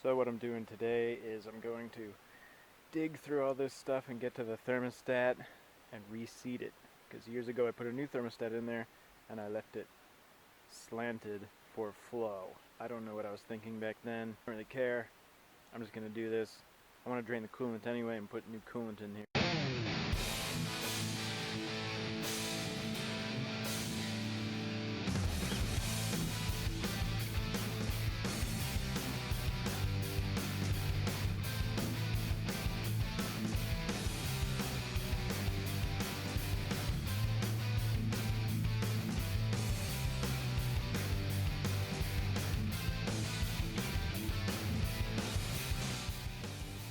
So what I'm doing today is I'm going to dig through all this stuff and get to the thermostat and reseat it. Because years ago I put a new thermostat in there and I left it slanted for flow. I don't know what I was thinking back then. I don't really care. I'm just going to do this. I want to drain the coolant anyway and put new coolant in here.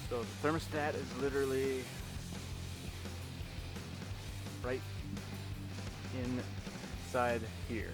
So the thermostat is literally right inside here.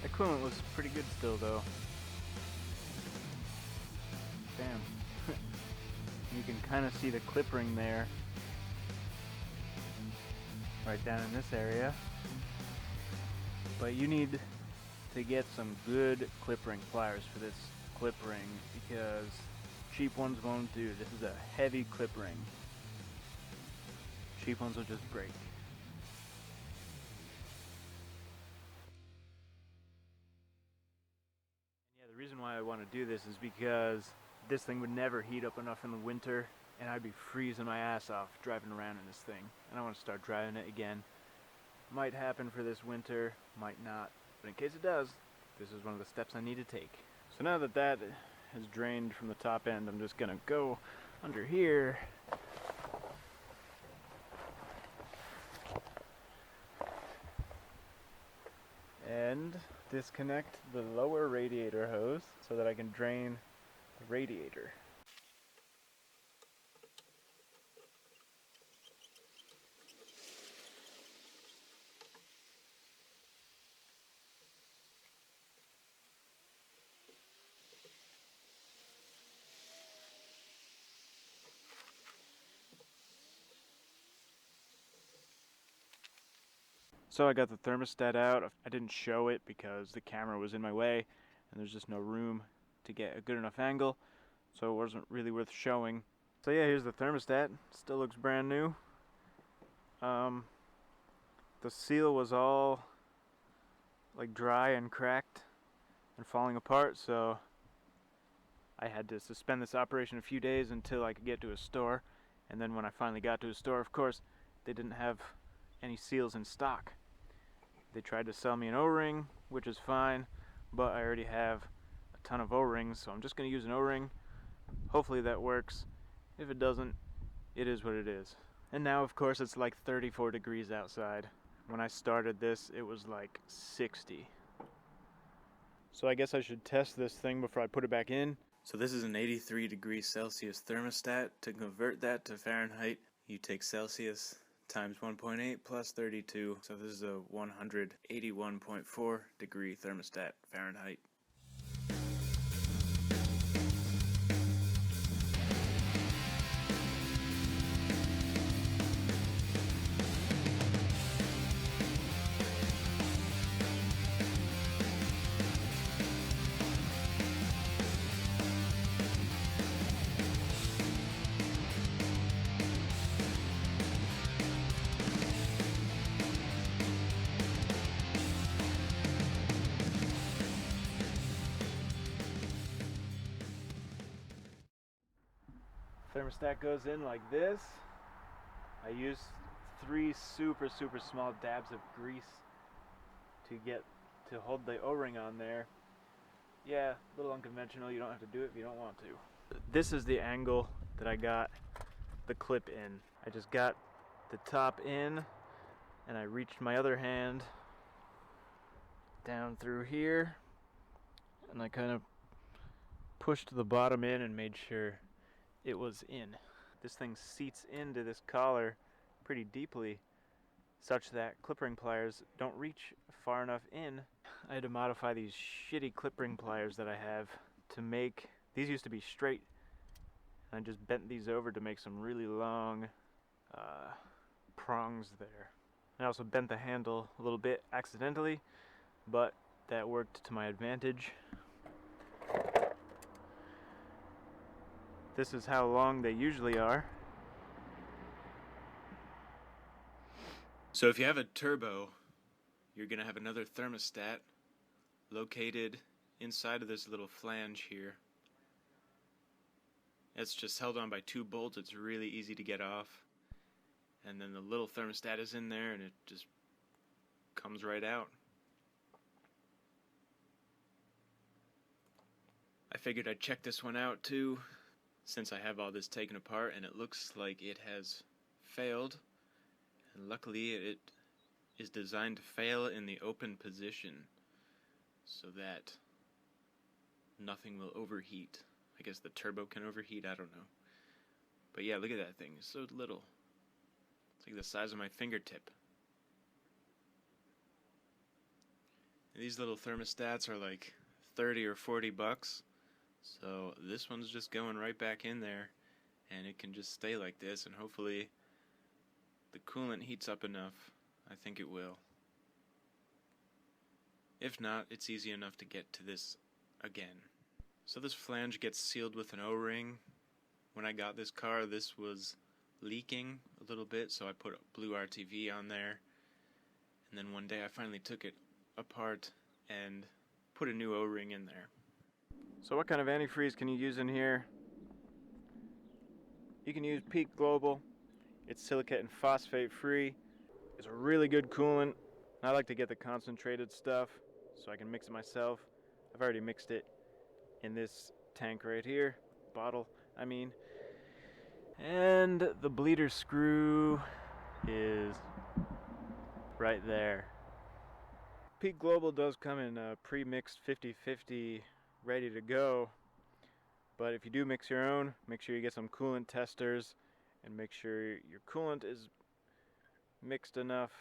That coolant was pretty good still though. Damn. You can kind of see the clip ring there. Right down in this area. But you need to get some good clip ring pliers for this clip ring because cheap ones won't do. This is a heavy clip ring. Cheap ones will just break. Yeah, the reason why I want to do this is because this thing would never heat up enough in the winter and I'd be freezing my ass off driving around in this thing. And I want to start driving it again. Might happen for this winter, might not. But in case it does, this is one of the steps I need to take. So now that that has drained from the top end, I'm just going to go under here. And disconnect the lower radiator hose so that I can drain the radiator. So I got the thermostat out. I didn't show it because the camera was in my way and there's just no room to get a good enough angle, so it wasn't really worth showing. So yeah, here's the thermostat. Still looks brand new. The seal was all like dry and cracked and falling apart, so I had to suspend this operation a few days until I could get to a store. And then when I finally got to a store, of course, they didn't have any seals in stock. They tried to sell me an O-ring, which is fine, but I already have a ton of O-rings, so I'm just going to use an O-ring. Hopefully that works. If it doesn't, it is what it is. And now, of course, it's like 34 degrees outside. When I started this, it was like 60. So I guess I should test this thing before I put it back in. So this is an 83 degrees Celsius thermostat. To convert that to Fahrenheit, you take Celsius times 1.8 plus 32, so this is a 181.4 degree thermostat Fahrenheit. thermostat goes in like this. I use 3 super small dabs of grease to hold the O-ring on there. Yeah, a little unconventional. You don't have to do it if you don't want to. This is the angle that I got the clip in. I just got the top in and I reached my other hand down through here and I kind of pushed the bottom in and made sure it was in. This thing seats into this collar pretty deeply such that clip ring pliers don't reach far enough in. I had to modify these shitty clip ring pliers that I have to make, these used to be straight, and I just bent these over to make some really long prongs there. I also bent the handle a little bit accidentally, but that worked to my advantage. This is how long they usually are. So if you have a turbo, you're going to have another thermostat located inside of this little flange here. It's just held on by 2 bolts. It's really easy to get off. And then the little thermostat is in there and it just comes right out. I figured I'd check this one out too, since I have all this taken apart and it looks like it has failed. And luckily it is designed to fail in the open position so that nothing will overheat. I guess the turbo can overheat, I don't know. But yeah, look at that thing, it's so little. It's like the size of my fingertip. And these little thermostats are like 30 or 40 bucks. So this one's just going right back in there and it can just stay like this and hopefully the coolant heats up enough. I think it will. If not, it's easy enough to get to this again. So this flange gets sealed with an O-ring. When I got this car, this was leaking a little bit, so I put a blue RTV on there. And then one day I finally took it apart and put a new O-ring in there. So what kind of antifreeze can you use in here? You can use Peak Global. It's silicate and phosphate free. It's a really good coolant. I like to get the concentrated stuff so I can mix it myself. I've already mixed it in this tank right here, bottle I mean. And the bleeder screw is right there. Peak Global does come in a pre-mixed 50-50 ready to go, but if you do mix your own, make sure you get some coolant testers and make sure your coolant is mixed enough.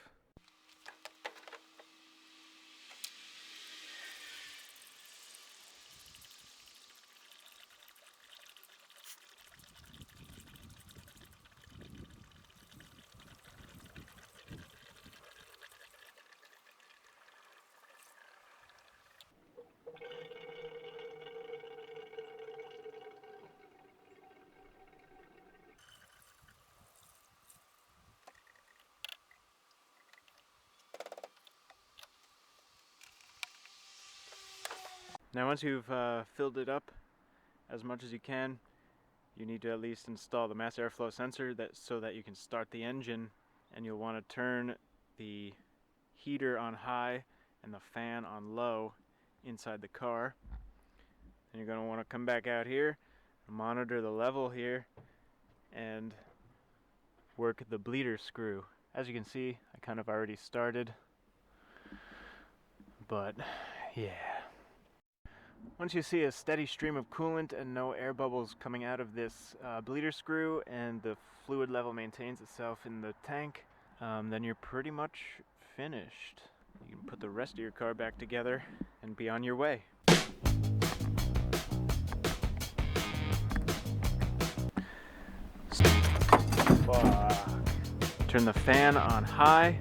Now once you've filled it up as much as you can, you need to at least install the mass airflow sensor so that you can start the engine, and you'll want to turn the heater on high and the fan on low inside the car. And you're going to want to come back out here, monitor the level here, and work the bleeder screw. As you can see, I kind of already started, but yeah. Once you see a steady stream of coolant and no air bubbles coming out of this bleeder screw and the fluid level maintains itself in the tank, then you're pretty much finished. You can put the rest of your car back together and be on your way. Fuck. Turn the fan on high.